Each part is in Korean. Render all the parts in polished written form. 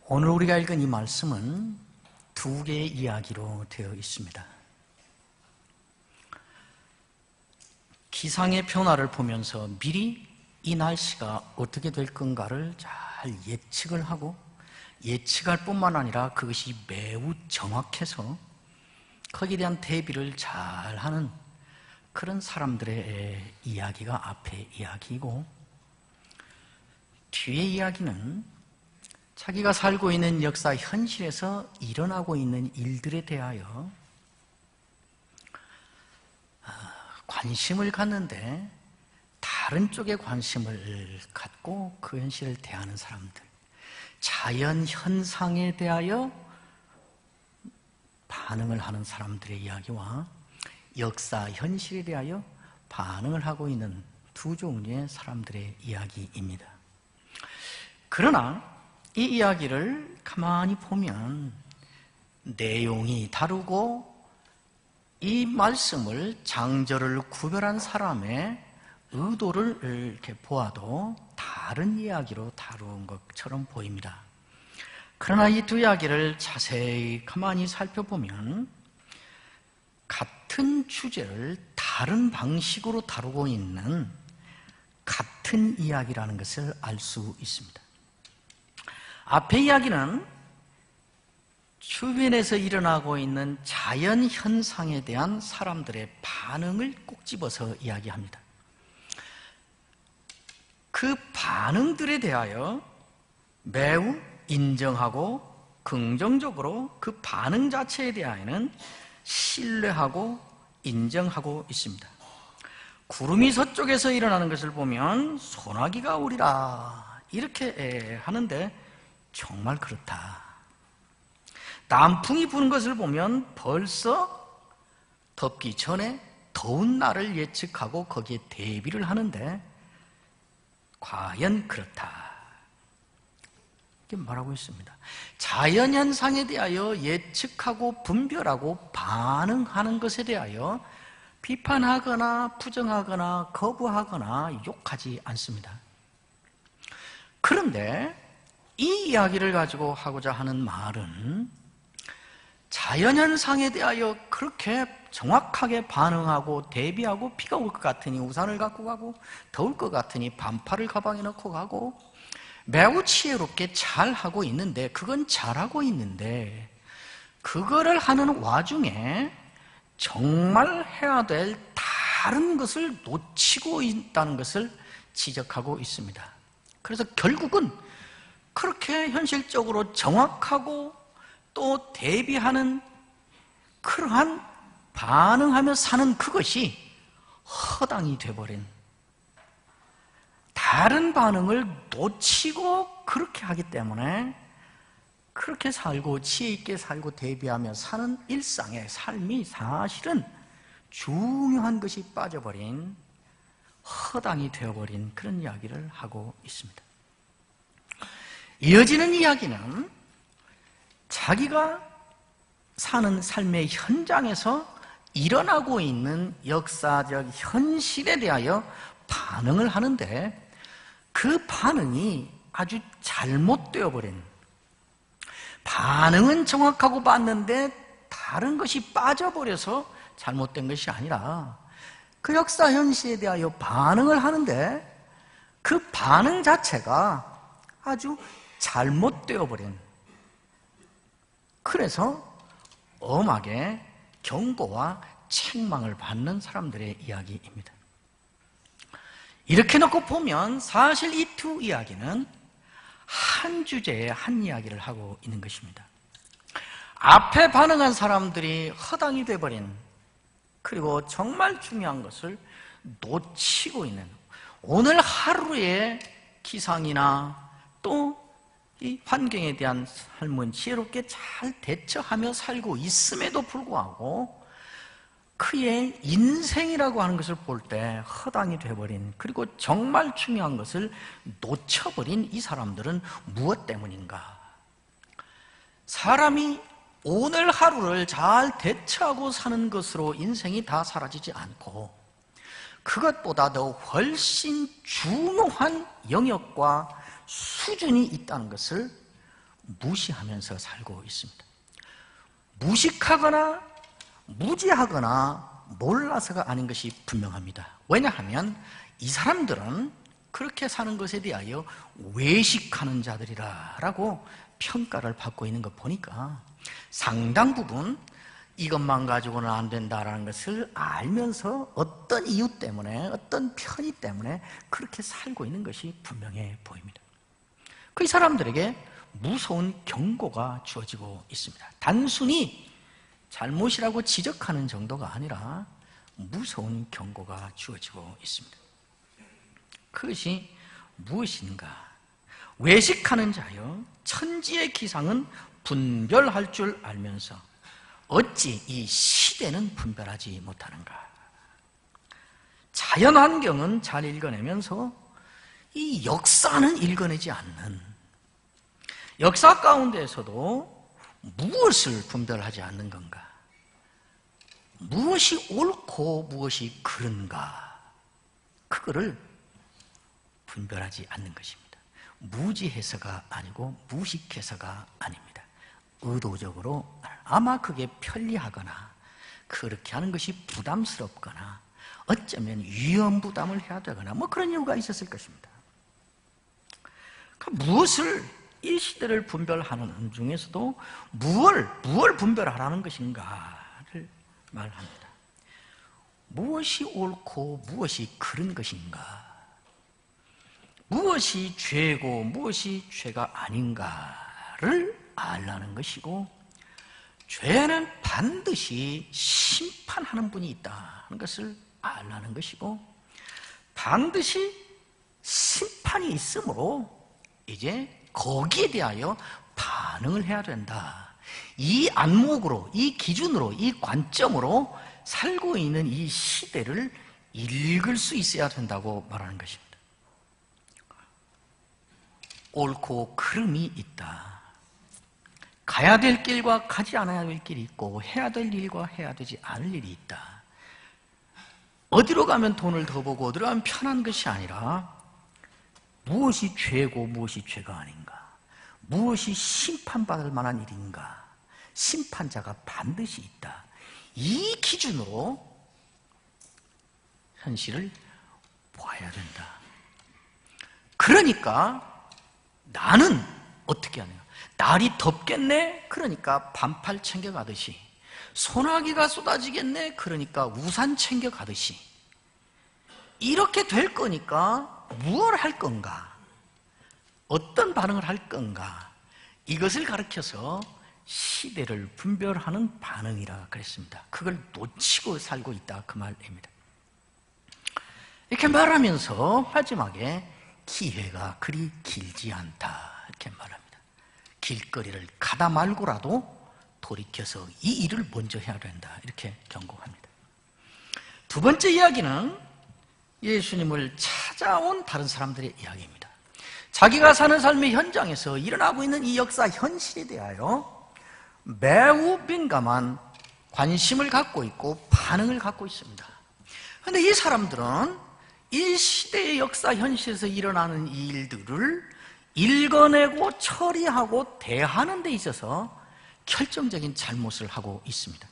오늘 우리가 읽은 이 말씀은 두 개의 이야기로 되어 있습니다. 기상의 변화를 보면서 미리 이 날씨가 어떻게 될 건가를 잘 예측을 하고, 예측할 뿐만 아니라 그것이 매우 정확해서 거기에 대한 대비를 잘 하는 그런 사람들의 이야기가 앞에 이야기이고, 뒤의 이야기는 자기가 살고 있는 역사 현실에서 일어나고 있는 일들에 대하여 관심을 갖는데 다른 쪽에 관심을 갖고 그 현실을 대하는 사람들, 자연 현상에 대하여 반응을 하는 사람들의 이야기와 역사 현실에 대하여 반응을 하고 있는 두 종류의 사람들의 이야기입니다. 그러나 이 이야기를 가만히 보면 내용이 다르고, 이 말씀을 장절을 구별한 사람의 의도를 이렇게 보아도 다른 이야기로 다룬 것처럼 보입니다. 그러나 이 두 이야기를 자세히 가만히 살펴보면 같은 주제를 다른 방식으로 다루고 있는 같은 이야기라는 것을 알 수 있습니다. 앞의 이야기는 주변에서 일어나고 있는 자연 현상에 대한 사람들의 반응을 꼭 집어서 이야기합니다. 그 반응들에 대하여 매우 인정하고 긍정적으로 그 반응 자체에 대하여는 신뢰하고 인정하고 있습니다. 구름이 서쪽에서 일어나는 것을 보면 소나기가 오리라 이렇게 하는데 정말 그렇다. 남풍이 부는 것을 보면 벌써 덥기 전에 더운 날을 예측하고 거기에 대비를 하는데 과연 그렇다. 이렇게 말하고 있습니다. 자연현상에 대하여 예측하고 분별하고 반응하는 것에 대하여 비판하거나 부정하거나 거부하거나 욕하지 않습니다. 그런데 이 이야기를 가지고 하고자 하는 말은 자연현상에 대하여 그렇게 정확하게 반응하고 대비하고, 비가 올 것 같으니 우산을 갖고 가고, 더울 것 같으니 반팔을 가방에 넣고 가고, 매우 지혜롭게 잘하고 있는데, 그건 잘하고 있는데 그거를 하는 와중에 정말 해야 될 다른 것을 놓치고 있다는 것을 지적하고 있습니다. 그래서 결국은 그렇게 현실적으로 정확하고 또 대비하는 그러한 반응하며 사는 그것이 허당이 돼버린, 다른 반응을 놓치고 그렇게 하기 때문에 그렇게 살고 지혜 있게 살고 대비하며 사는 일상의 삶이 사실은 중요한 것이 빠져버린, 허당이 되어버린 그런 이야기를 하고 있습니다. 이어지는 이야기는 자기가 사는 삶의 현장에서 일어나고 있는 역사적 현실에 대하여 반응을 하는데, 그 반응이 아주 잘못되어 버린, 반응은 정확하고 맞는데 다른 것이 빠져버려서 잘못된 것이 아니라 그 역사 현실에 대하여 반응을 하는데 그 반응 자체가 아주 잘못되어 버린, 그래서 엄하게 경고와 책망을 받는 사람들의 이야기입니다. 이렇게 놓고 보면 사실 이 두 이야기는 한 주제에 한 이야기를 하고 있는 것입니다. 앞에 반응한 사람들이 허당이 돼버린, 그리고 정말 중요한 것을 놓치고 있는, 오늘 하루의 기상이나 또 이 환경에 대한 삶은 지혜롭게 잘 대처하며 살고 있음에도 불구하고 그의 인생이라고 하는 것을 볼 때 허당이 돼버린, 그리고 정말 중요한 것을 놓쳐버린 이 사람들은 무엇 때문인가? 사람이 오늘 하루를 잘 대처하고 사는 것으로 인생이 다 사라지지 않고, 그것보다 더 훨씬 중요한 영역과 수준이 있다는 것을 무시하면서 살고 있습니다. 무식하거나 무지하거나 몰라서가 아닌 것이 분명합니다. 왜냐하면 이 사람들은 그렇게 사는 것에 대하여 외식하는 자들이라고 평가를 받고 있는 것 보니까 상당 부분 이것만 가지고는 안 된다라는 것을 알면서 어떤 이유 때문에, 어떤 편의 때문에 그렇게 살고 있는 것이 분명해 보입니다. 그 사람들에게 무서운 경고가 주어지고 있습니다. 단순히 잘못이라고 지적하는 정도가 아니라 무서운 경고가 주어지고 있습니다. 그것이 무엇인가? 외식하는 자여, 천지의 기상은 분별할 줄 알면서 어찌 이 시대는 분별하지 못하는가? 자연환경은 잘 읽어내면서 이 역사는 읽어내지 않는, 역사 가운데에서도 무엇을 분별하지 않는 건가? 무엇이 옳고 무엇이 그른가? 그거를 분별하지 않는 것입니다. 무지해서가 아니고 무식해서가 아닙니다. 의도적으로 아마 그게 편리하거나 그렇게 하는 것이 부담스럽거나 어쩌면 위험부담을 해야 되거나 뭐 그런 이유가 있었을 것입니다. 무엇을, 이 시대를 분별하는 중에서도 무엇을 분별하라는 것인가를 말합니다. 무엇이 옳고 무엇이 그른 것인가, 무엇이 죄고 무엇이 죄가 아닌가를 알라는 것이고, 죄는 반드시 심판하는 분이 있다는 것을 알라는 것이고, 반드시 심판이 있으므로 이제 거기에 대하여 반응을 해야 된다. 이 안목으로, 이 기준으로, 이 관점으로 살고 있는 이 시대를 읽을 수 있어야 된다고 말하는 것입니다. 옳고 그름이 있다. 가야 될 길과 가지 않아야 될 길이 있고, 해야 될 일과 해야 되지 않을 일이 있다. 어디로 가면 돈을 더 벌고 어디로 가면 편한 것이 아니라 무엇이 죄고 무엇이 죄가 아닌가, 무엇이 심판받을 만한 일인가, 심판자가 반드시 있다. 이 기준으로 현실을 보아야 된다. 그러니까 나는 어떻게 하냐, 날이 덥겠네, 그러니까 반팔 챙겨가듯이, 소나기가 쏟아지겠네, 그러니까 우산 챙겨가듯이, 이렇게 될 거니까 무엇을 할 건가, 어떤 반응을 할 건가, 이것을 가르쳐서 시대를 분별하는 반응이라 그랬습니다. 그걸 놓치고 살고 있다, 그 말입니다. 이렇게 말하면서 마지막에 기회가 그리 길지 않다, 이렇게 말합니다. 길거리를 가다 말고라도 돌이켜서 이 일을 먼저 해야 된다, 이렇게 경고합니다. 두 번째 이야기는 예수님을 찾아온 다른 사람들의 이야기입니다. 자기가 사는 삶의 현장에서 일어나고 있는 이 역사 현실에 대하여 매우 민감한 관심을 갖고 있고 반응을 갖고 있습니다. 그런데 이 사람들은 이 시대의 역사 현실에서 일어나는 이 일들을 읽어내고 처리하고 대하는 데 있어서 결정적인 잘못을 하고 있습니다.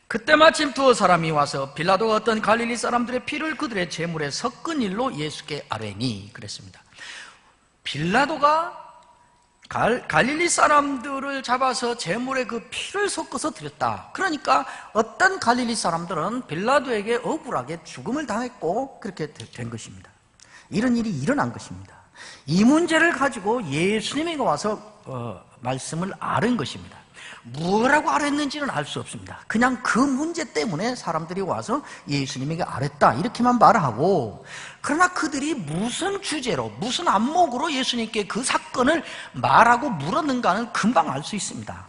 그때 마침 두어 사람이 와서 빌라도가 어떤 갈릴리 사람들의 피를 그들의 제물에 섞은 일로 예수께 아뢰니, 그랬습니다. 빌라도가 갈릴리 사람들을 잡아서 제물에 그 피를 섞어서 드렸다. 그러니까 어떤 갈릴리 사람들은 빌라도에게 억울하게 죽음을 당했고 그렇게 된 것입니다. 이런 일이 일어난 것입니다. 이 문제를 가지고 예수님이 와서 말씀을 아는 것입니다. 뭐라고 아랬는지는 알 수 없습니다. 그냥 그 문제 때문에 사람들이 와서 예수님에게 아랬다, 이렇게만 말하고, 그러나 그들이 무슨 주제로, 무슨 안목으로 예수님께 그 사건을 말하고 물었는가는 금방 알 수 있습니다.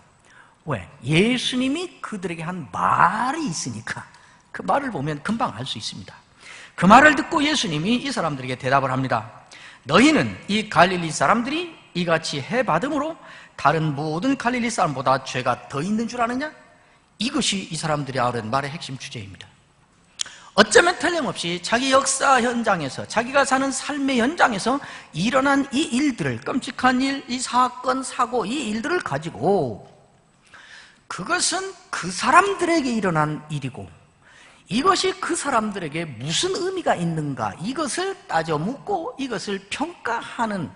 왜? 예수님이 그들에게 한 말이 있으니까. 그 말을 보면 금방 알 수 있습니다. 그 말을 듣고 예수님이 이 사람들에게 대답을 합니다. 너희는 이 갈릴리 사람들이 이같이 해받음으로 다른 모든 갈릴리 사람보다 죄가 더 있는 줄 아느냐? 이것이 이 사람들이 아는 말의 핵심 주제입니다. 어쩌면 틀림없이 자기 역사 현장에서, 자기가 사는 삶의 현장에서 일어난 이 일들을, 끔찍한 일, 이 사건, 사고, 이 일들을 가지고 그것은 그 사람들에게 일어난 일이고 이것이 그 사람들에게 무슨 의미가 있는가, 이것을 따져 묻고 이것을 평가하는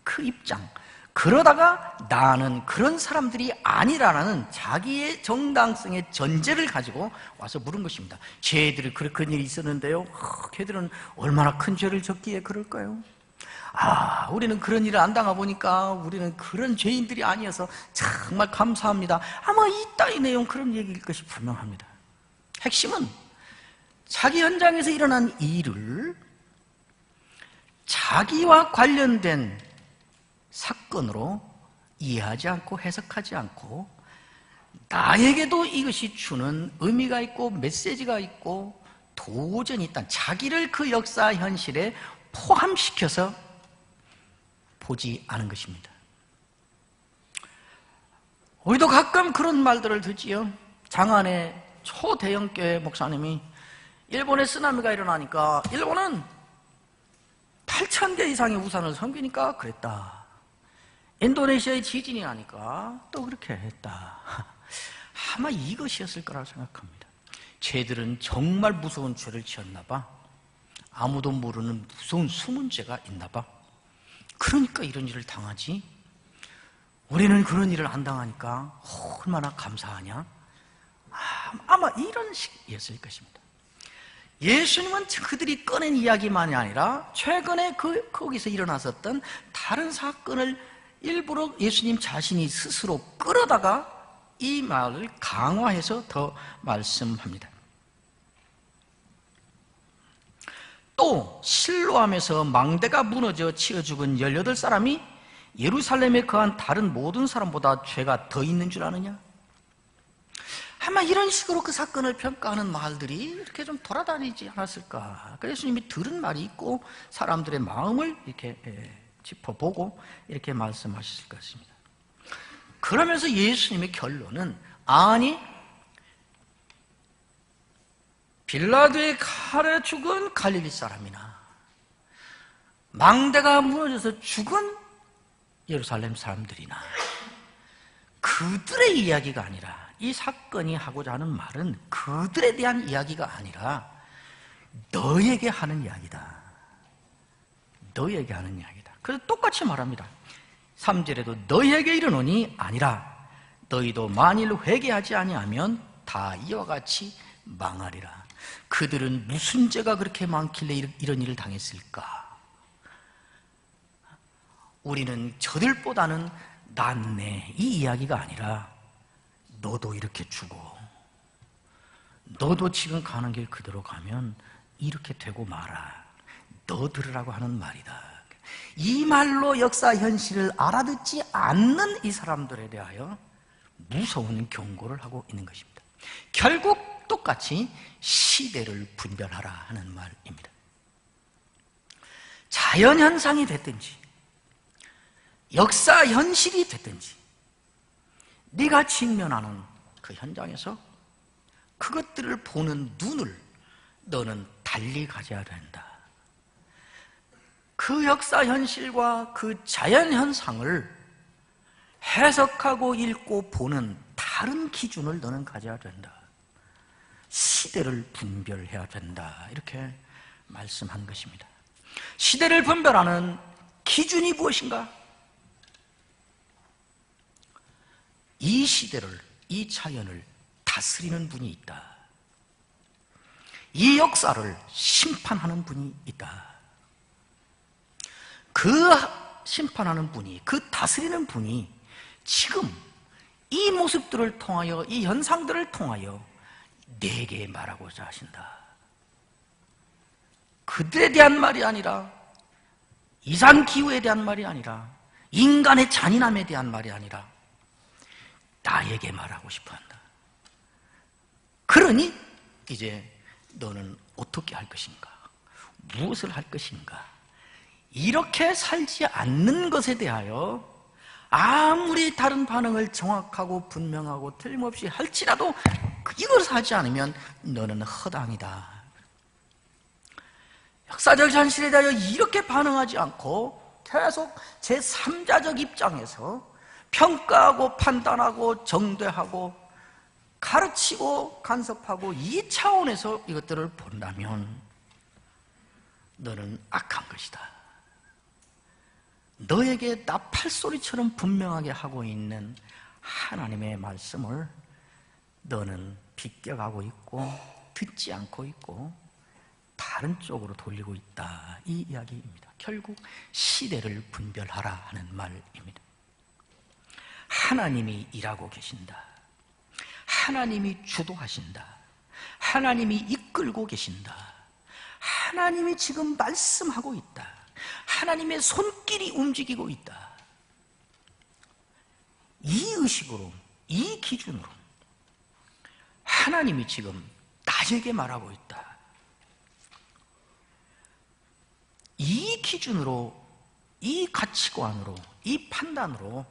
그 입장, 그러다가 나는 그런 사람들이 아니라는 자기의 정당성의 전제를 가지고 와서 물은 것입니다. 쟤들이 그런 일이 있었는데요, 걔들은 얼마나 큰 죄를 졌기에 그럴까요? 우리는 그런 일을 안 당해보니까 우리는 그런 죄인들이 아니어서 정말 감사합니다. 아마 이 따위 내용 그런 얘기일 것이 분명합니다. 핵심은 자기 현장에서 일어난 일을 자기와 관련된 사건으로 이해하지 않고 해석하지 않고 나에게도 이것이 주는 의미가 있고 메시지가 있고 도전이 있다, 자기를 그 역사 현실에 포함시켜서 보지 않은 것입니다. 우리도 가끔 그런 말들을 듣지요. 장안의 초대형 교회 목사님이 일본에 쓰나미가 일어나니까 일본은 8,000개 이상의 우산을 섬기니까 그랬다. 인도네시아의 지진이 나니까 또 그렇게 했다. 아마 이것이었을 거라고 생각합니다. 쟤들은 정말 무서운 죄를 지었나 봐. 아무도 모르는 무서운 숨은 죄가 있나 봐. 그러니까 이런 일을 당하지. 우리는 그런 일을 안 당하니까 얼마나 감사하냐. 아마 이런 식이었을 것입니다. 예수님은 그들이 꺼낸 이야기만이 아니라 최근에 거기서 일어났었던 다른 사건을 일부러 예수님 자신이 스스로 끌어다가 이 말을 강화해서 더 말씀합니다. 또 실로암에서 망대가 무너져 치어 죽은 18사람이 예루살렘에 거한 다른 모든 사람보다 죄가 더 있는 줄 아느냐? 아마 이런 식으로 그 사건을 평가하는 말들이 이렇게 좀 돌아다니지 않았을까. 그래서 예수님이 들은 말이 있고 사람들의 마음을 이렇게 짚어보고 이렇게 말씀하셨을 것입니다. 그러면서 예수님의 결론은, 아니 빌라도의 칼에 죽은 갈릴리 사람이나 망대가 무너져서 죽은 예루살렘 사람들이나 그들의 이야기가 아니라, 이 사건이 하고자 하는 말은 그들에 대한 이야기가 아니라 너에게 하는 이야기다. 너에게 하는 이야기다. 그래서 똑같이 말합니다. 3절에도 너희에게 이르노니 아니라 너희도 만일 회개하지 아니하면 다 이와 같이 망하리라. 그들은 무슨 죄가 그렇게 많길래 이런 일을 당했을까? 우리는 저들보다는 낫네, 이 이야기가 아니라 너도 이렇게 죽어, 너도 지금 가는 길 그대로 가면 이렇게 되고 말아, 너 들으라고 하는 말이다. 이 말로 역사 현실을 알아듣지 않는 이 사람들에 대하여 무서운 경고를 하고 있는 것입니다. 결국 똑같이 시대를 분별하라 하는 말입니다. 자연현상이 됐든지 역사 현실이 됐든지 네가 직면하는 그 현장에서 그것들을 보는 눈을 너는 달리 가져야 된다. 그 역사 현실과 그 자연 현상을 해석하고 읽고 보는 다른 기준을 너는 가져야 된다. 시대를 분별해야 된다. 이렇게 말씀한 것입니다. 시대를 분별하는 기준이 무엇인가? 이 시대를, 이 자연을 다스리는 분이 있다. 이 역사를 심판하는 분이 있다. 그 심판하는 분이, 그 다스리는 분이 지금 이 모습들을 통하여, 이 현상들을 통하여 내게 말하고자 하신다. 그들에 대한 말이 아니라, 이산기후에 대한 말이 아니라, 인간의 잔인함에 대한 말이 아니라 나에게 말하고 싶어 한다. 그러니 이제 너는 어떻게 할 것인가? 무엇을 할 것인가? 이렇게 살지 않는 것에 대하여 아무리 다른 반응을 정확하고 분명하고 틀림없이 할지라도 이걸 하지 않으면 너는 허당이다. 역사적 현실에 대하여 이렇게 반응하지 않고 계속 제3자적 입장에서 평가하고 판단하고 정죄하고 가르치고 간섭하고 이 차원에서 이것들을 본다면 너는 악한 것이다. 너에게 나팔소리처럼 분명하게 하고 있는 하나님의 말씀을 너는 비껴가고 있고 듣지 않고 있고 다른 쪽으로 돌리고 있다, 이 이야기입니다. 결국 시대를 분별하라 하는 말입니다. 하나님이 일하고 계신다. 하나님이 주도하신다. 하나님이 이끌고 계신다. 하나님이 지금 말씀하고 있다. 하나님의 손길이 움직이고 있다. 이 의식으로, 이 기준으로 하나님이 지금 나에게 말하고 있다. 이 기준으로, 이 가치관으로, 이 판단으로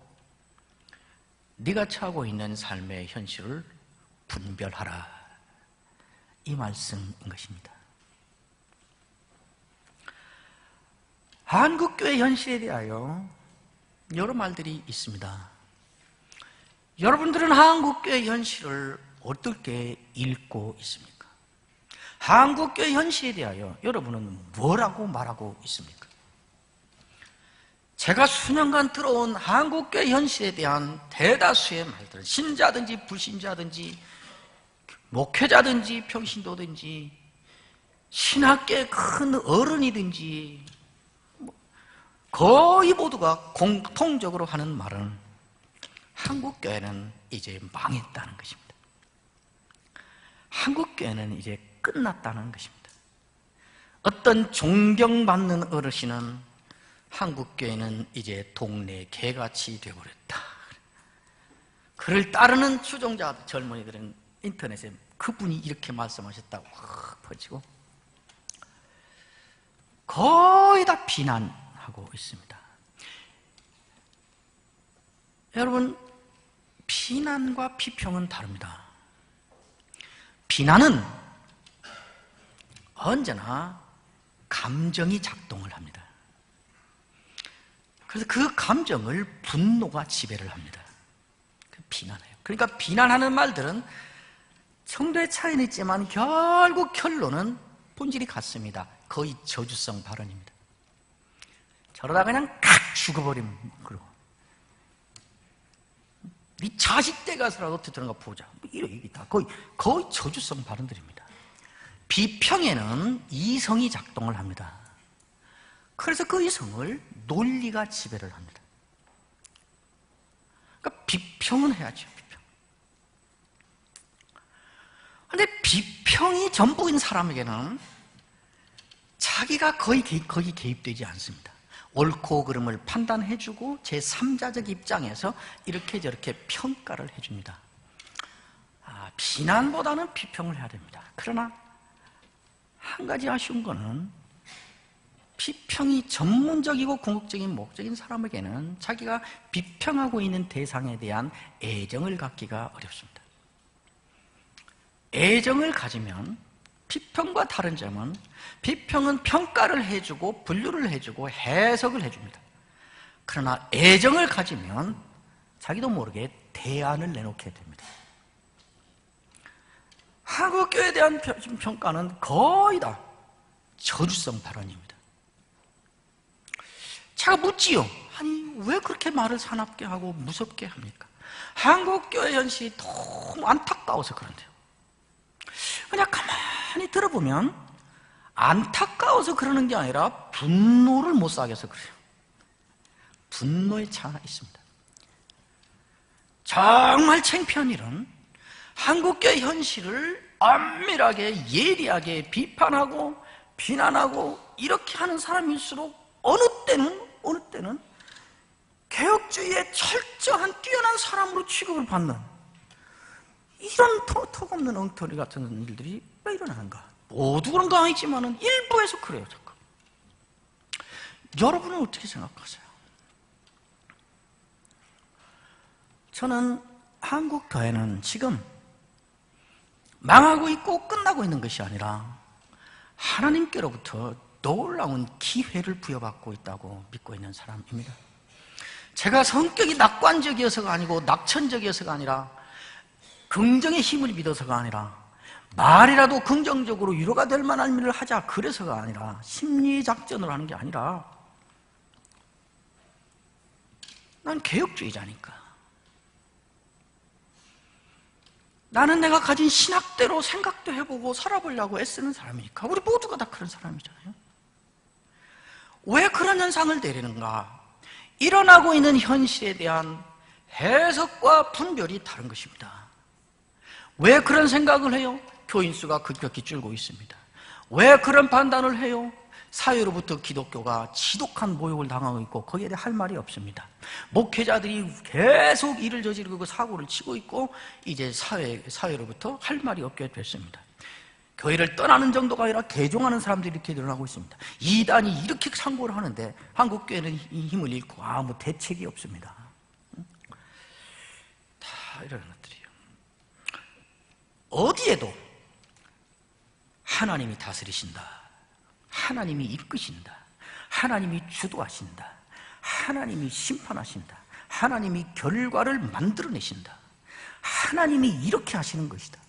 네가 처하고 있는 삶의 현실을 분별하라, 이 말씀인 것입니다. 한국교회 현실에 대하여 여러 말들이 있습니다. 여러분들은 한국교회 현실을 어떻게 읽고 있습니까? 한국교회 현실에 대하여 여러분은 뭐라고 말하고 있습니까? 제가 수년간 들어온 한국교회 현실에 대한 대다수의 말들은 신자든지 불신자든지 목회자든지 평신도든지 신학계의 큰 어른이든지 거의 모두가 공통적으로 하는 말은 한국교회는 이제 망했다는 것입니다. 한국교회는 이제 끝났다는 것입니다. 어떤 존경받는 어르신은 한국교회는 이제 동네 개같이 되어버렸다. 그를 따르는 추종자 젊은이들은 인터넷에 그분이 이렇게 말씀하셨다고 확 퍼지고 거의 다 비난하고 있습니다. 여러분, 비난과 비평은 다릅니다. 비난은 언제나 감정이 작동을 합니다. 그래서 그 감정을 분노가 지배를 합니다. 비난해요. 그러니까 비난하는 말들은 정도의 차이는 있지만 결국 결론은 본질이 같습니다. 거의 저주성 발언입니다. 저러다 그냥 칵 죽어버리면, 그러고 네 자식 때 가서라도 듣는 거 보자, 이게 다 거의 저주성 발언들입니다. 비평에는 이성이 작동을 합니다. 그래서 그 이성을 논리가 지배를 합니다. 그러니까 비평은 해야죠. 그런데 비평이 전부인 사람에게는 자기가 거의 개입되지 않습니다. 옳고 그름을 판단해주고 제3자적 입장에서 이렇게 저렇게 평가를 해줍니다. 비난보다는 비평을 해야 됩니다. 그러나 한 가지 아쉬운 거는 비평이 전문적이고 궁극적인 목적인 사람에게는 자기가 비평하고 있는 대상에 대한 애정을 갖기가 어렵습니다. 애정을 가지면, 비평과 다른 점은 비평은 평가를 해주고 분류를 해주고 해석을 해줍니다. 그러나 애정을 가지면 자기도 모르게 대안을 내놓게 됩니다. 한국교회에 대한 평가는 거의 다 저주성 발언입니다. 제가 묻지요. 아니, 왜 그렇게 말을 사납게 하고 무섭게 합니까? 한국교회 현실이 너무 안타까워서 그런데요. 그냥 가만히 들어보면 안타까워서 그러는 게 아니라 분노를 못 사겨서 그래요. 분노의 차가 있습니다. 정말 창피한 일은 한국교회 현실을 엄밀하게 예리하게 비판하고 비난하고 이렇게 하는 사람일수록 어느 때는 개혁주의의 철저한 뛰어난 사람으로 취급을 받는 이런 턱없는 엉터리 같은 일들이 왜 일어나는가? 모두 그런 거 아니지만 일부에서 그래요. 잠깐. 여러분은 어떻게 생각하세요? 저는 한국 교회는 지금 망하고 있고 끝나고 있는 것이 아니라 하나님께로부터 놀라운 기회를 부여받고 있다고 믿고 있는 사람입니다. 제가 성격이 낙관적이어서가 아니고 낙천적이어서가 아니라 긍정의 힘을 믿어서가 아니라 말이라도 긍정적으로 위로가 될 만한 일을 하자 그래서가 아니라 심리작전을 하는 게 아니라 난 개혁주의자니까 나는 내가 가진 신학대로 생각도 해보고 살아보려고 애쓰는 사람이니까 우리 모두가 다 그런 사람이잖아요. 왜 그런 현상을 내리는가? 일어나고 있는 현실에 대한 해석과 분별이 다른 것입니다. 왜 그런 생각을 해요? 교인 수가 급격히 줄고 있습니다. 왜 그런 판단을 해요? 사회로부터 기독교가 지독한 모욕을 당하고 있고 거기에 대해 할 말이 없습니다. 목회자들이 계속 일을 저지르고 사고를 치고 있고 이제 사회로부터 할 말이 없게 됐습니다. 교회를 떠나는 정도가 아니라 개종하는 사람들이 이렇게 늘어나고 있습니다. 이단이 이렇게 상고를 하는데 한국교회는 이 힘을 잃고 아무 대책이 없습니다. 다 이런 것들이에요. 어디에도 하나님이 다스리신다, 하나님이 이끄신다, 하나님이 주도하신다, 하나님이 심판하신다, 하나님이 결과를 만들어내신다, 하나님이 이렇게 하시는 것이다,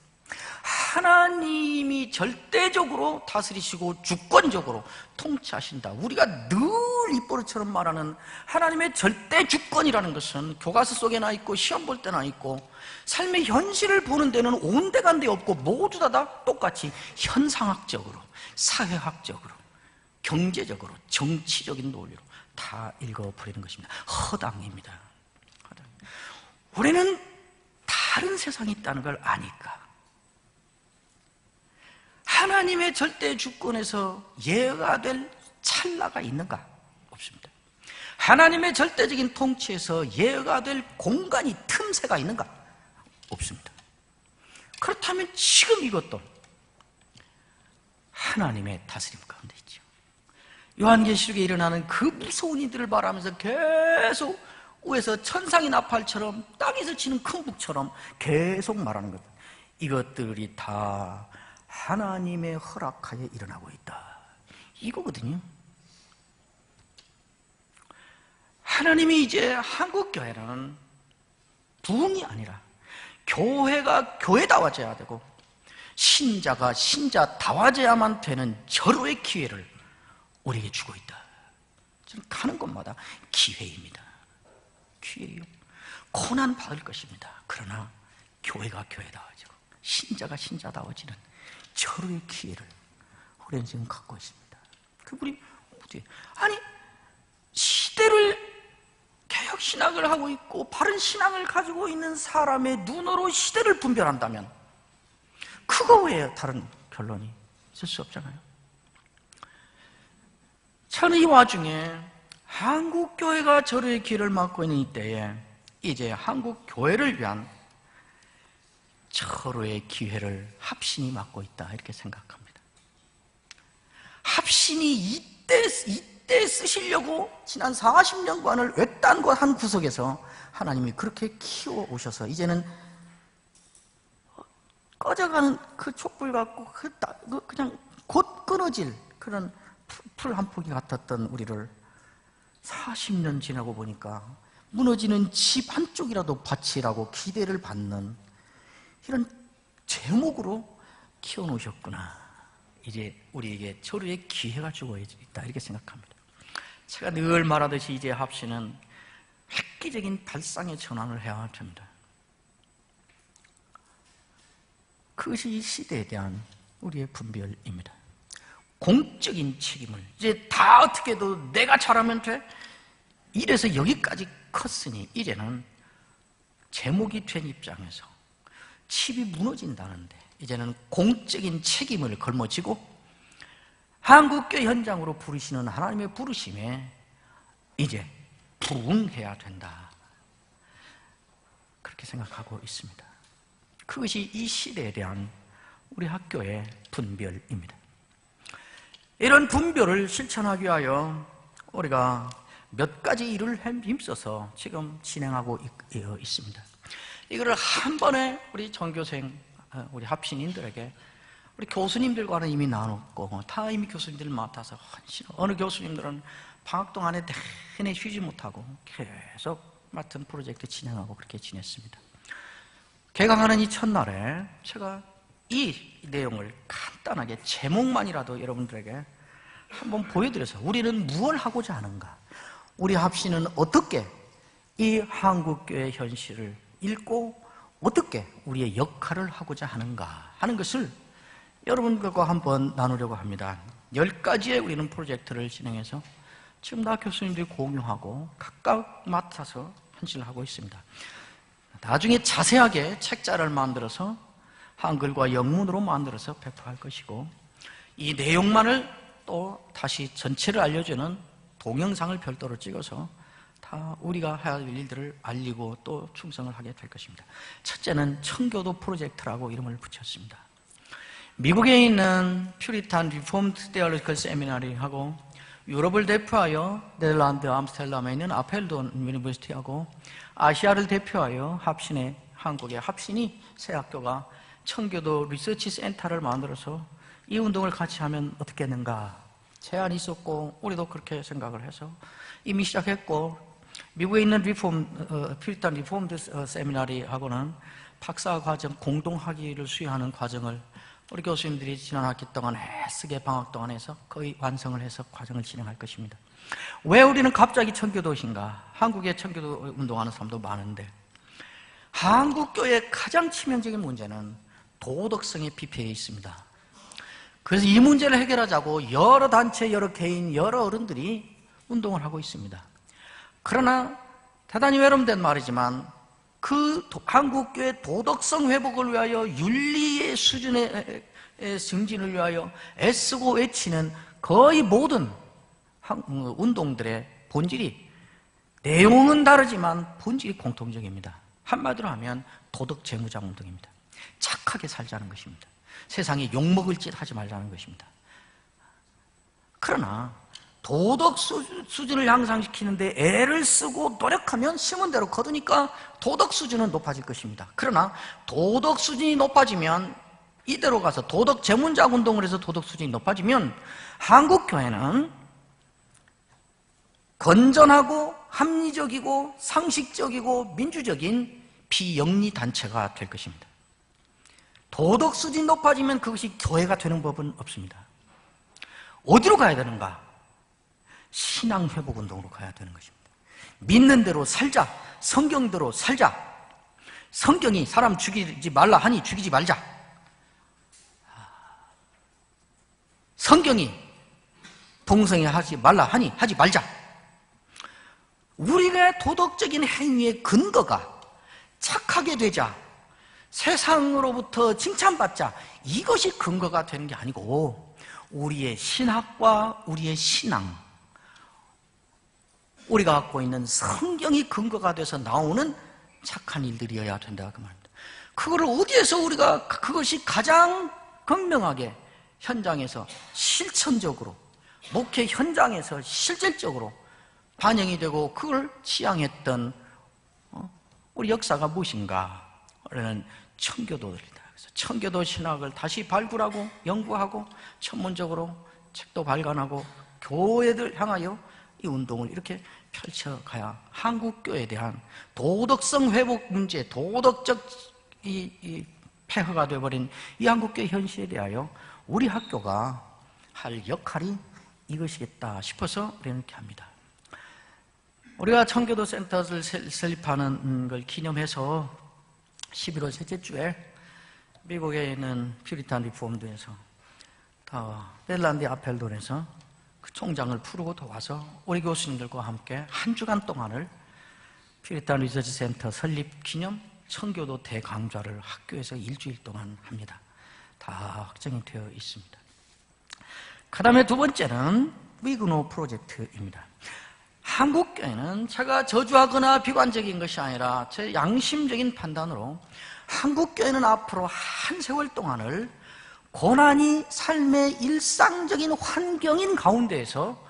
하나님이 절대적으로 다스리시고 주권적으로 통치하신다. 우리가 늘 입버릇처럼 말하는 하나님의 절대 주권이라는 것은 교과서 속에 나 있고 시험 볼 때 나 있고 삶의 현실을 보는 데는 온데간데 없고 모두 다 똑같이 현상학적으로, 사회학적으로, 경제적으로, 정치적인 논리로 다 읽어버리는 것입니다. 허당입니다. 허당. 우리는 다른 세상이 있다는 걸 아니까 하나님의 절대 주권에서 예외가 될 찰나가 있는가? 없습니다. 하나님의 절대적인 통치에서 예외가 될 공간이, 틈새가 있는가? 없습니다. 그렇다면 지금 이것도 하나님의 다스림 가운데 있죠. 요한계시록에 일어나는 그 무서운 이들을 바라면서 계속 위에서 천상의 나팔처럼 땅에서 치는 큰 북처럼 계속 말하는 것, 이것들이 다 하나님의 허락하에 일어나고 있다, 이거거든요. 하나님이 이제 한국교회는 부흥이 아니라 교회가 교회다워져야 되고 신자가 신자다워져야만 되는 절호의 기회를 우리에게 주고 있다. 저는 가는 곳마다 기회입니다. 기회요. 고난 받을 것입니다. 그러나 교회가 교회다워지고 신자가 신자다워지는 절호의 기회를 우리는 지금 갖고 있습니다. 우리 아니 시대를 개혁신학을 하고 있고 바른 신앙을 가지고 있는 사람의 눈으로 시대를 분별한다면 그거 외에 다른 결론이 있을 수 없잖아요. 저는 이 와중에 한국교회가 절호의 기회를 맞고 있는 이때에 이제 한국교회를 위한 절호의 기회를 합신이 맡고 있다, 이렇게 생각합니다. 합신이 이때 쓰시려고 지난 40년간을 외딴 곳 한 구석에서 하나님이 그렇게 키워오셔서 이제는 꺼져가는 그 촛불 같고 그냥 곧 끊어질 그런 풀 한 포기 같았던 우리를 40년 지나고 보니까 무너지는 집 한쪽이라도 바치라고 기대를 받는 이런 제목으로 키워놓으셨구나. 이제 우리에게 절호의 기회가 주고 있다, 이렇게 생각합니다. 제가 늘 말하듯이 이제 합시는 획기적인 발상의 전환을 해야 할 텐데 그것이 이 시대에 대한 우리의 분별입니다. 공적인 책임을 이제 다 어떻게 해도 내가 잘하면 돼? 이래서 여기까지 컸으니 이제는 제목이 된 입장에서 칩이 무너진다는데 이제는 공적인 책임을 걸머쥐고 한국교회 현장으로 부르시는 하나님의 부르심에 이제 부응해야 된다, 그렇게 생각하고 있습니다. 그것이 이 시대에 대한 우리 학교의 분별입니다. 이런 분별을 실천하기 위하여 우리가 몇 가지 일을 힘써서 지금 진행하고 있습니다. 이거를 한 번에 우리 전교생, 우리 합신인들에게 우리 교수님들과는 이미 나눴고 다 이미 교수님들 맡아서 어느 교수님들은 방학 동안에 내내 쉬지 못하고 계속 맡은 프로젝트 진행하고 그렇게 지냈습니다. 개강하는 이 첫날에 제가 이 내용을 간단하게 제목만이라도 여러분들에게 한번 보여드려서 우리는 무엇을 하고자 하는가, 우리 합시는 어떻게 이 한국교회 현실을 읽고 어떻게 우리의 역할을 하고자 하는가 하는 것을 여러분들과 한번 나누려고 합니다. 10가지의 우리는 프로젝트를 진행해서 지금 다 교수님들이 공유하고 각각 맡아서 현실을 하고 있습니다. 나중에 자세하게 책자를 만들어서 한글과 영문으로 만들어서 배포할 것이고, 이 내용만을 또 다시 전체를 알려주는 동영상을 별도로 찍어서 다 우리가 해야 할 일들을 알리고 또 충성을 하게 될 것입니다. 첫째는 청교도 프로젝트라고 이름을 붙였습니다. 미국에 있는 퓨리탄 리폼드 테올로지컬 세미나리하고 유럽을 대표하여 네덜란드 암스테르담에 있는 아펠돈 유니버시티하고 아시아를 대표하여 합신의 한국의 합신이 새 학교가 청교도 리서치 센터를 만들어서 이 운동을 같이 하면 어떻겠는가 제안이 있었고, 우리도 그렇게 생각을 해서 이미 시작했고, 미국에 있는 퓨리탄 리폼드 세미나리하고는 박사 과정 공동학위를 수여하는 과정을 우리 교수님들이 지난 학기 동안 애쓰게 방학 동안에서 거의 완성을 해서 과정을 진행할 것입니다. 왜 우리는 갑자기 청교도신가? 한국에 청교도 운동하는 사람도 많은데, 한국교회의 가장 치명적인 문제는 도덕성에 비폐해 있습니다. 그래서 이 문제를 해결하자고 여러 단체, 여러 개인, 여러 어른들이 운동을 하고 있습니다. 그러나 대단히 외람된 말이지만 그 한국교회 도덕성 회복을 위하여, 윤리의 수준의 승진을 위하여 애쓰고 외치는 거의 모든 운동들의 본질이, 내용은 다르지만 본질이 공통적입니다. 한마디로 하면 도덕 재무장 운동입니다. 착하게 살자는 것입니다. 세상에 욕먹을 짓 하지 말자는 것입니다. 그러나 도덕 수준을 향상시키는데 애를 쓰고 노력하면 심은 대로 거두니까 도덕 수준은 높아질 것입니다. 그러나 도덕 수준이 높아지면, 이대로 가서 도덕 재문장 운동을 해서 도덕 수준이 높아지면 한국교회는 건전하고 합리적이고 상식적이고 민주적인 비영리 단체가 될 것입니다. 도덕 수준이 높아지면 그것이 교회가 되는 법은 없습니다. 어디로 가야 되는가? 신앙 회복 운동으로 가야 되는 것입니다. 믿는 대로 살자. 성경대로 살자. 성경이 사람 죽이지 말라 하니 죽이지 말자. 성경이 동성애 하지 말라 하니 하지 말자. 우리의 도덕적인 행위의 근거가 착하게 되자, 세상으로부터 칭찬받자, 이것이 근거가 되는 게 아니고 우리의 신학과 우리의 신앙, 우리가 갖고 있는 성경이 근거가 돼서 나오는 착한 일들이어야 된다 그 말입니다. 그거를 어디에서 우리가 그것이 가장 극명하게 현장에서 실천적으로, 목회 현장에서 실질적으로 반영이 되고 그걸 지향했던 우리 역사가 무엇인가? 우리는 청교도들이다. 그래서 청교도 신학을 다시 발굴하고 연구하고 전문적으로 책도 발간하고 교회들 향하여 이 운동을 이렇게 펼쳐가야 한국교회에 대한 도덕성 회복 문제, 도덕적 이 폐허가 되어버린 이 한국교회 현실에 대하여 우리 학교가 할 역할이 이것이겠다 싶어서 우리는 이렇게 합니다. 우리가 청교도 센터를 설립하는 걸 기념해서 11월 셋째 주에 미국에 있는 퓨리탄 리폼드에서 네덜란드 아펠돈에서 그 총장을 부르고 도와서 우리 교수님들과 함께 한 주간 동안을 퓨리탄 리서치 센터 설립 기념 청교도 대강좌를 학교에서 일주일 동안 합니다. 다 확정이 되어 있습니다. 그 다음에 두 번째는 위그노 프로젝트입니다. 한국교회는 제가 저주하거나 비관적인 것이 아니라 제 양심적인 판단으로 한국교회는 앞으로 한 세월 동안을 고난이 삶의 일상적인 환경인 가운데에서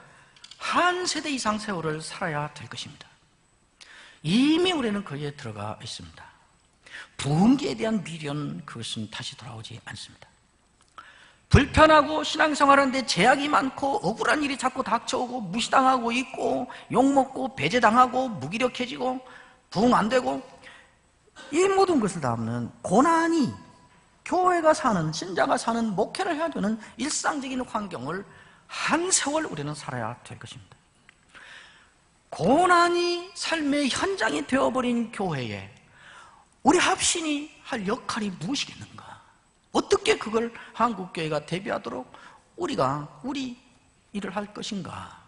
한 세대 이상 세월을 살아야 될 것입니다. 이미 우리는 거기에 들어가 있습니다. 부흥기에 대한 미련, 그것은 다시 돌아오지 않습니다. 불편하고 신앙생활하는데 제약이 많고 억울한 일이 자꾸 닥쳐오고 무시당하고 있고 욕먹고 배제당하고 무기력해지고 부흥 안 되고 이 모든 것을 담는 고난이 교회가 사는, 신자가 사는, 목회를 해야 되는 일상적인 환경을 한 세월 우리는 살아야 될 것입니다. 고난이 삶의 현장이 되어버린 교회에 우리 합신이 할 역할이 무엇이겠는가? 어떻게 그걸 한국교회가 대비하도록 우리가 우리 일을 할 것인가?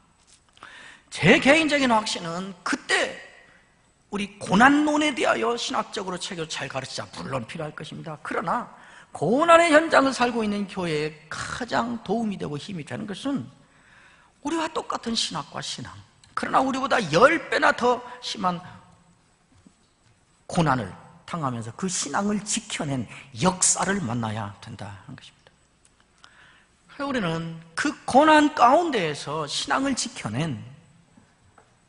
제 개인적인 확신은 그때 우리 고난론에 대하여 신학적으로 책을 잘 가르치자 물론 필요할 것입니다. 그러나 고난의 현장을 살고 있는 교회에 가장 도움이 되고 힘이 되는 것은 우리와 똑같은 신학과 신앙, 그러나 우리보다 10배나 더 심한 고난을 당하면서 그 신앙을 지켜낸 역사를 만나야 된다는 것입니다. 우리는 그 고난 가운데에서 신앙을 지켜낸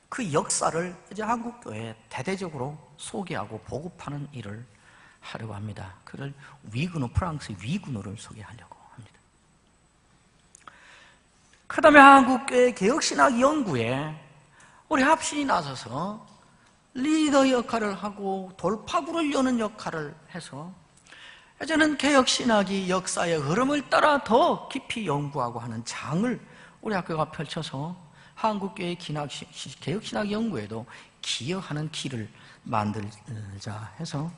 그 역사를 이제 한국교회에 대대적으로 소개하고 보급하는 일을 하려고 합니다. 그를 위그노, 프랑스 위그노를 소개하려고 합니다. 그 다음에 한국교회 개혁신학 연구에 우리 합신이 나서서 리더 역할을 하고 돌파구를 여는 역할을 해서 이제는 개혁신학이 역사의 흐름을 따라 더 깊이 연구하고 하는 장을 우리 학교가 펼쳐서 한국교회 개혁신학 연구에도 기여하는 길을 만들자 해서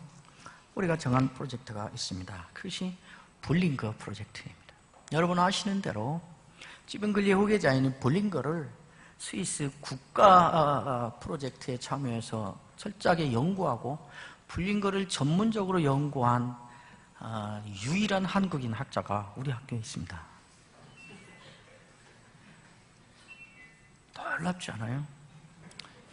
우리가 정한 프로젝트가 있습니다. 그것이 불링거 프로젝트입니다. 여러분 아시는 대로 찌빙글리의 후계자인 불링거를 스위스 국가 프로젝트에 참여해서 철저하게 연구하고 불링거를 전문적으로 연구한 유일한 한국인 학자가 우리 학교에 있습니다. 놀랍지 않아요?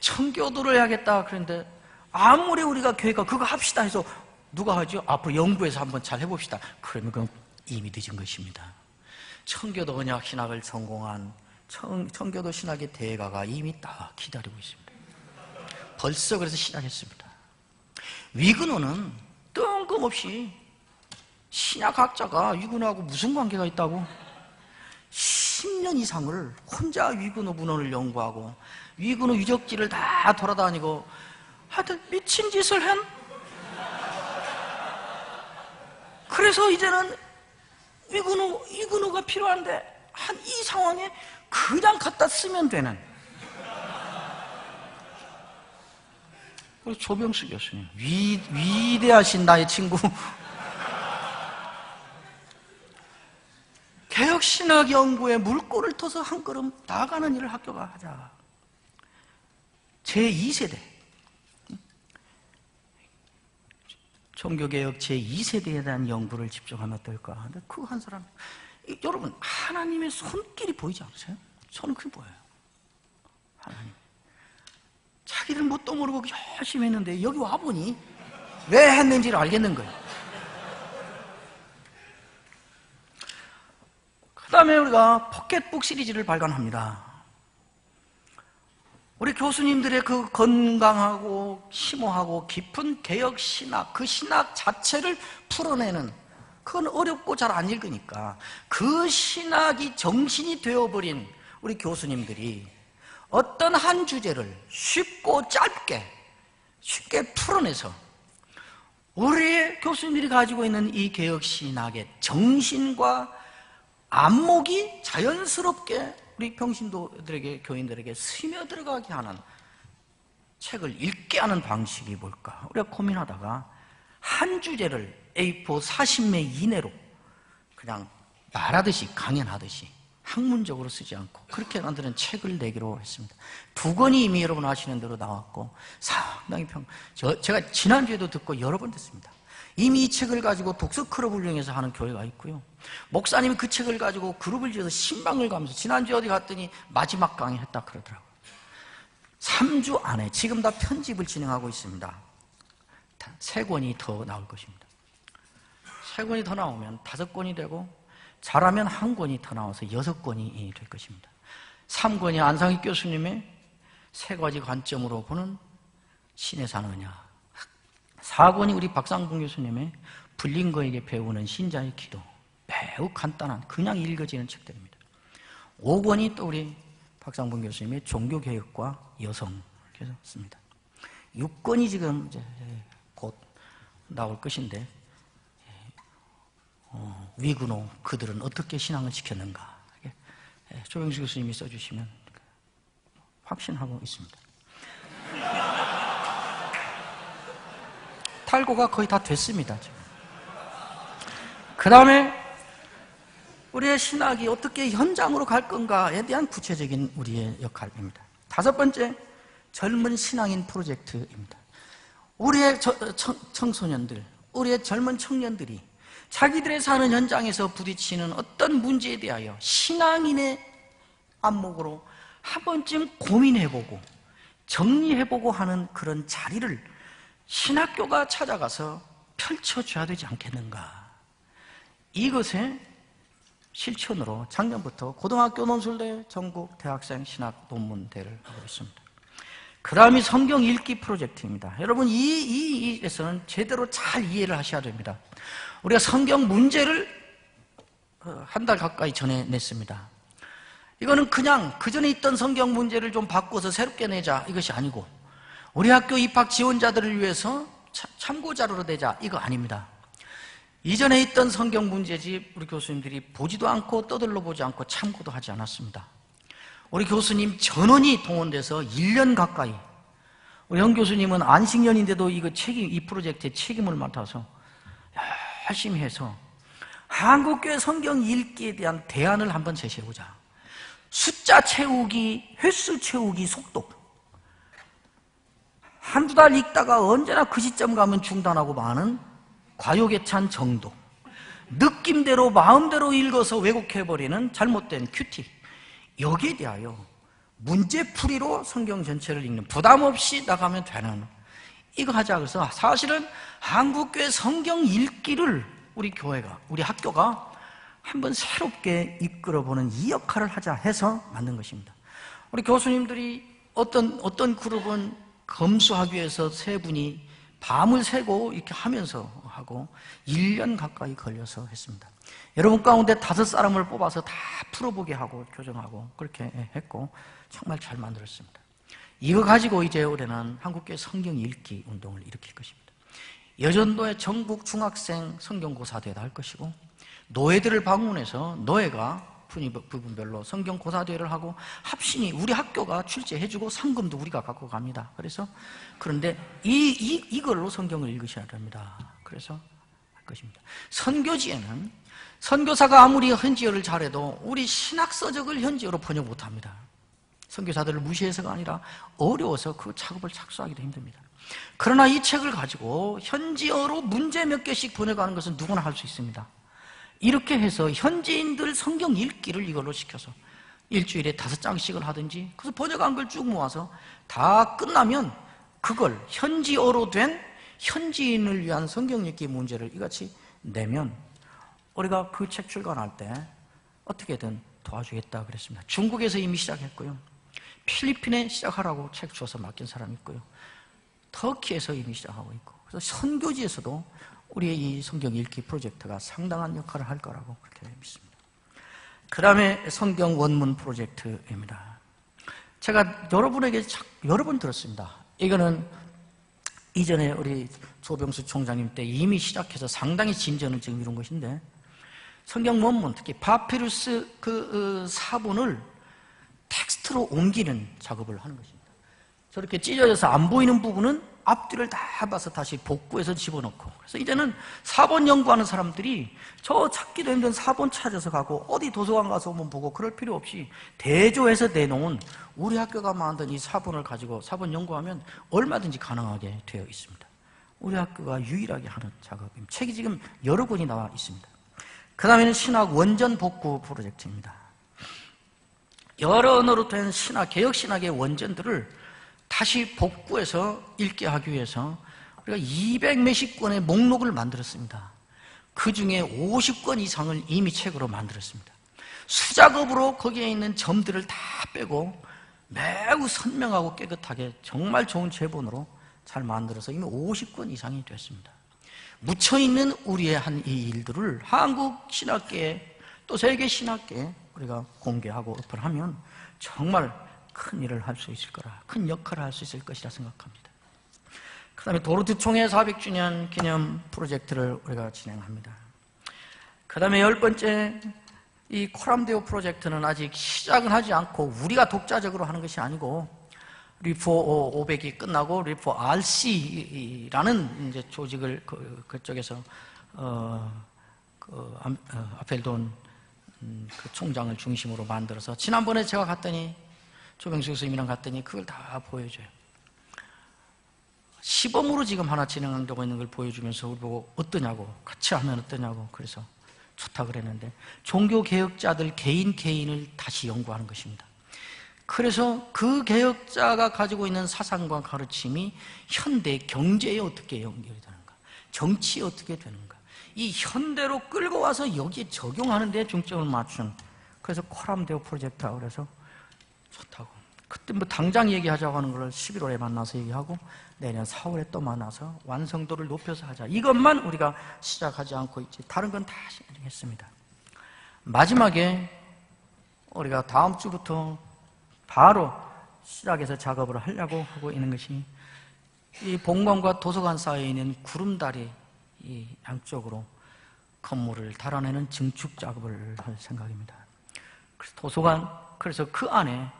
청교도를 해야겠다 그랬는데 아무리 우리가 교회가 그거 합시다 해서 누가 하죠? 앞으로 연구해서 한번 잘 해봅시다. 그러면 그건 이미 늦은 것입니다. 청교도 언약 신학을 전공한 청교도 신학의 대가가 이미 딱 기다리고 있습니다. 벌써 그래서 시작했습니다. 위그노는 뜬금없이 신약학자가 위그노하고 무슨 관계가 있다고 10년 이상을 혼자 위그노 문헌을 연구하고 위그노 유적지를 다 돌아다니고 하여튼 미친 짓을 한. 그래서 이제는 위그노가 필요한데 한 이 상황에 그냥 갖다 쓰면 되는. 조병수 교수님, 위대하신 나의 친구. 개혁신학 연구에 물꼬를 터서 한 걸음 나아가는 일을 학교가 하자. 제2세대 종교개혁 제2세대에 대한 연구를 집중하면 어떨까? 근데 그 한 사람, 여러분 하나님의 손길이 보이지 않으세요? 저는 그게 보여요. 하나님 자기들 뭣도 모르고 열심히 했는데 여기 와보니 왜 했는지를 알겠는 거예요. 그 다음에 우리가 포켓북 시리즈를 발간합니다. 우리 교수님들의 그 건강하고 심오하고 깊은 개혁 신학, 그 신학 자체를 풀어내는, 그건 어렵고 잘 안 읽으니까 그 신학이 정신이 되어버린 우리 교수님들이 어떤 한 주제를 쉽고 쉽게 풀어내서 우리 교수님들이 가지고 있는 이 개혁 신학의 정신과 안목이 자연스럽게 우리 평신도들에게, 교인들에게 스며들어가게 하는 책을 읽게 하는 방식이 뭘까? 우리가 고민하다가 한 주제를 A4 40매 이내로 그냥 말하듯이, 강연하듯이 학문적으로 쓰지 않고 그렇게 만드는 책을 내기로 했습니다. 2권이 이미 여러분 아시는 대로 나왔고 상당히 제가 지난주에도 듣고 여러 번 듣습니다. 이미 이 책을 가지고 독서 클럽을 이용해서 하는 교회가 있고요. 목사님이 그 책을 가지고 그룹을 지어서 신방을 가면서 지난주에 어디 갔더니 마지막 강의 했다 그러더라고요. 3주 안에 지금 다 편집을 진행하고 있습니다. 3권이 더 나올 것입니다. 3권이 더 나오면 5권이 되고 잘하면 1권이 더 나와서 6권이 될 것입니다. 3권이 안상익 교수님의 3가지 관점으로 보는 신의 사는 언약, 4권이 우리 박상봉 교수님의 불린거에게 배우는 신자의 기도, 매우 간단한 그냥 읽어지는 책들입니다. 5권이 또 우리 박상봉 교수님의 종교개혁과 여성 그래서 씁니다. 6권이 지금 이제 곧 나올 것인데 위근호 그들은 어떻게 신앙을 지켰는가 조병수 교수님이 써주시면 확신하고 있습니다. 탈고가 거의 다 됐습니다. 그 다음에 우리의 신학이 어떻게 현장으로 갈 건가에 대한 구체적인 우리의 역할입니다. 5번째, 젊은 신앙인 프로젝트입니다. 우리의 청소년들, 우리의 젊은 청년들이 자기들의 사는 현장에서 부딪히는 어떤 문제에 대하여 신앙인의 안목으로 한 번쯤 고민해보고 정리해보고 하는 그런 자리를 신학교가 찾아가서 펼쳐줘야 되지 않겠는가. 이것의 실천으로 작년부터 고등학교 논술대 전국 대학생 신학 논문대를 하고 있습니다. 그 다음이 성경 읽기 프로젝트입니다. 여러분 이에서는 제대로 잘 이해를 하셔야 됩니다. 우리가 성경 문제를 한 달 가까이 전에 냈습니다. 이거는 그냥 그전에 있던 성경 문제를 좀 바꿔서 새롭게 내자 이것이 아니고 우리 학교 입학 지원자들을 위해서 참고자료로 내자 이거 아닙니다. 이전에 있던 성경 문제집 우리 교수님들이 보지도 않고 떠들러 보지 않고 참고도 하지 않았습니다. 우리 교수님 전원이 동원돼서 1년 가까이 우리 형 교수님은 안식년인데도 이 프로젝트의 책임을 맡아서 열심히 해서 한국교회 성경 읽기에 대한 대안을 한번 제시해보자. 숫자 채우기, 횟수 채우기 속도. 한두 달 읽다가 언제나 그 시점 가면 중단하고 마는 과욕에 찬 정도. 느낌대로 마음대로 읽어서 왜곡해버리는 잘못된 큐티. 여기에 대하여 문제풀이로 성경 전체를 읽는 부담 없이 나가면 되는 이거 하자. 그래서 사실은 한국교회 성경 읽기를 우리 교회가, 우리 학교가 한번 새롭게 이끌어보는 이 역할을 하자 해서 만든 것입니다. 우리 교수님들이 어떤 그룹은 검수하기 위해서 3분이 밤을 새고 이렇게 하면서 하고 1년 가까이 걸려서 했습니다. 여러분 가운데 5사람을 뽑아서 다 풀어보게 하고 교정하고 그렇게 했고 정말 잘 만들었습니다. 이거 가지고 이제 올해는 한국교회 성경 읽기 운동을 일으킬 것입니다. 여전도의 전국 중학생 성경고사대회도 할 것이고 노예들을 방문해서 노예가 부분별로 성경고사대회를 하고 합신이 우리 학교가 출제해주고 상금도 우리가 갖고 갑니다. 그래서 그런데 이걸로 성경을 읽으셔야 됩니다. 그래서 할 것입니다. 선교지에는 선교사가 아무리 현지어를 잘해도 우리 신학서적을 현지어로 번역 못합니다. 선교사들을 무시해서가 아니라 어려워서 그 작업을 착수하기도 힘듭니다. 그러나 이 책을 가지고 현지어로 문제 몇 개씩 번역하는 것은 누구나 할 수 있습니다. 이렇게 해서 현지인들 성경 읽기를 이걸로 시켜서 일주일에 5장씩을 하든지 그래서 번역한 걸 쭉 모아서 다 끝나면 그걸 현지어로 된 현지인을 위한 성경 읽기 문제를 이같이 내면 우리가 그 책 출간할 때 어떻게든 도와주겠다 그랬습니다. 중국에서 이미 시작했고요. 필리핀에 시작하라고 책 줘서 맡긴 사람이 있고요. 터키에서 이미 시작하고 있고 그래서 선교지에서도 우리의 이 성경 읽기 프로젝트가 상당한 역할을 할 거라고 그렇게 믿습니다. 그 다음에 성경 원문 프로젝트입니다. 제가 여러분에게 여러 번 들었습니다. 이거는 이전에 우리 조병수 총장님 때 이미 시작해서 상당히 진전을 지금 이룬 것인데 성경 원문, 특히 파피루스 사본을 텍스트로 옮기는 작업을 하는 것입니다. 저렇게 찢어져서 안 보이는 부분은 앞뒤를 다 봐서 다시 복구해서 집어넣고 그래서 이제는 사본 연구하는 사람들이 저 찾기도 힘든 사본 찾아서 가고 어디 도서관 가서 한번 보고 그럴 필요 없이 대조해서 내놓은 우리 학교가 만든 이 사본을 가지고 사본 연구하면 얼마든지 가능하게 되어 있습니다. 우리 학교가 유일하게 하는 작업입니다. 책이 지금 여러 권이 나와 있습니다. 그 다음에는 신학 원전 복구 프로젝트입니다. 여러 언어로 된 신학, 개혁신학의 원전들을 다시 복구해서 읽게 하기 위해서 우리가 200 몇십 권의 목록을 만들었습니다. 그 중에 50권 이상을 이미 책으로 만들었습니다. 수작업으로 거기에 있는 점들을 다 빼고 매우 선명하고 깨끗하게 정말 좋은 제본으로 잘 만들어서 이미 50권 이상이 됐습니다. 묻혀있는 우리의 한 이 일들을 한국 신학계에 또 세계 신학계에 우리가 공개하고 어플하면 정말 큰 일을 할 수 있을 거라, 큰 역할을 할 수 있을 것이라 생각합니다. 그 다음에 도르트 총회 400주년 기념 프로젝트를 우리가 진행합니다. 그 다음에 10번째, 이 코람데오 프로젝트는 아직 시작은 하지 않고 우리가 독자적으로 하는 것이 아니고 리포 500이 끝나고 리포 RC라는 이제 조직을 그쪽에서 아펠돈 그 총장을 중심으로 만들어서 지난번에 제가 갔더니 조병수 교수님이랑 갔더니 그걸 다 보여줘요. 시범으로 지금 하나 진행하려고 있는 걸 보여주면서 우리 보고 어떠냐고, 같이 하면 어떠냐고, 그래서 좋다 그랬는데 종교개혁자들 개인을 다시 연구하는 것입니다. 그래서 그 개혁자가 가지고 있는 사상과 가르침이 현대 경제에 어떻게 연결이 되는가, 정치에 어떻게 되는가, 이 현대로 끌고 와서 여기에 적용하는 데 중점을 맞춘, 그래서 코람데오 프로젝트라고 그래서 좋다고. 그때 뭐 당장 얘기하자고 하는 걸 11월에 만나서 얘기하고 내년 4월에 또 만나서 완성도를 높여서 하자. 이것만 우리가 시작하지 않고 있지 다른 건 다 진행했습니다. 마지막에 우리가 다음 주부터 바로 시작해서 작업을 하려고 하고 있는 것이 이 본관과 도서관 사이에 있는 구름다리 이 양쪽으로 건물을 달아내는 증축 작업을 할 생각입니다. 그래서 도서관, 그래서 그 안에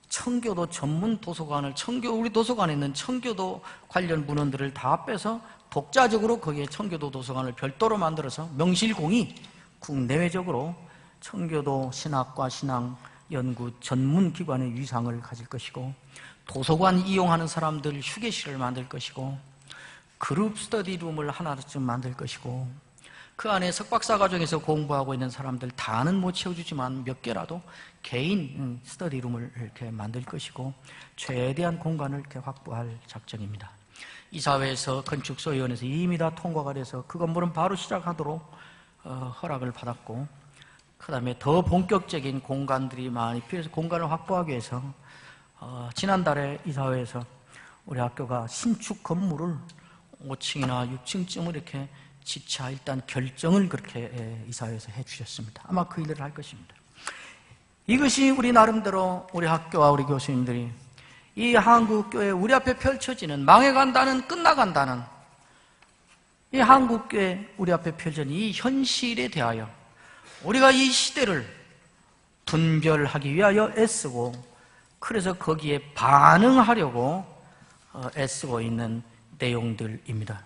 청교도 전문 도서관을, 우리 도서관에 있는 청교도 관련 문헌들을 다 빼서 독자적으로 거기에 청교도 도서관을 별도로 만들어서 명실공히 국내외적으로 청교도 신학과 신앙 연구 전문 기관의 위상을 가질 것이고, 도서관 이용하는 사람들 휴게실을 만들 것이고, 그룹 스터디룸을 하나쯤 만들 것이고, 그 안에 석박사 과정에서 공부하고 있는 사람들 다는 못 채워주지만 몇 개라도 개인 스터디룸을 이렇게 만들 것이고, 최대한 공간을 이렇게 확보할 작정입니다. 이사회에서 건축소위원회에서 이미 다 통과가 돼서 그 건물은 바로 시작하도록 허락을 받았고, 그 다음에 더 본격적인 공간들이 많이 필요해서 공간을 확보하기 위해서 지난달에 이사회에서 우리 학교가 신축 건물을 5층이나 6층쯤을 이렇게 지차 일단 결정을 그렇게 이사회에서 해주셨습니다. 아마 그 일을 할 것입니다. 이것이 우리 나름대로 우리 학교와 우리 교수님들이 이 한국교회 우리 앞에 펼쳐지는, 망해간다는, 끝나간다는 이 한국교회 우리 앞에 펼쳐진 이 현실에 대하여 우리가 이 시대를 분별하기 위하여 애쓰고, 그래서 거기에 반응하려고 애쓰고 있는 내용들입니다.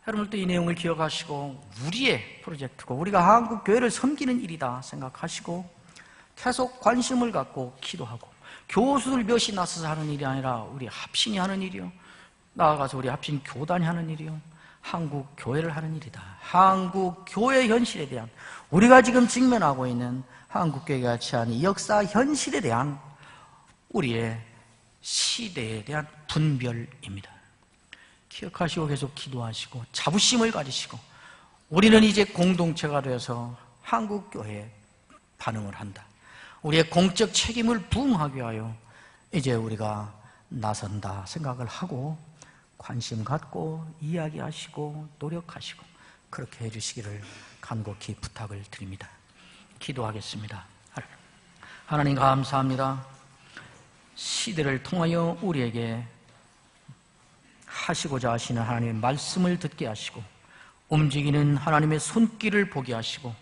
여러분들도 이 내용을 기억하시고 우리의 프로젝트고 우리가 한국교회를 섬기는 일이다 생각하시고 계속 관심을 갖고 기도하고, 교수들 몇이 나서서 하는 일이 아니라 우리 합신이 하는 일이요, 나아가서 우리 합신 교단이 하는 일이요, 한국교회를 하는 일이다. 한국교회 현실에 대한, 우리가 지금 직면하고 있는 한국교회가 처한 이 역사 현실에 대한 우리의 시대에 대한 분별입니다. 기억하시고 계속 기도하시고 자부심을 가지시고, 우리는 이제 공동체가 되어서 한국교회에 반응을 한다. 우리의 공적 책임을 부응하기 위하여 이제 우리가 나선다 생각을 하고 관심 갖고 이야기하시고 노력하시고 그렇게 해주시기를 간곡히 부탁을 드립니다. 기도하겠습니다. 하나님 감사합니다. 시대를 통하여 우리에게 하시고자 하시는 하나님의 말씀을 듣게 하시고, 움직이는 하나님의 손길을 보게 하시고,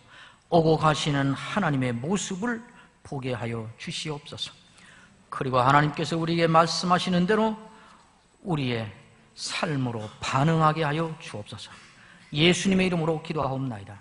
오고 가시는 하나님의 모습을 보게 하여 주시옵소서. 그리고 하나님께서 우리에게 말씀하시는 대로 우리의 삶으로 반응하게 하여 주옵소서. 예수님의 이름으로 기도하옵나이다.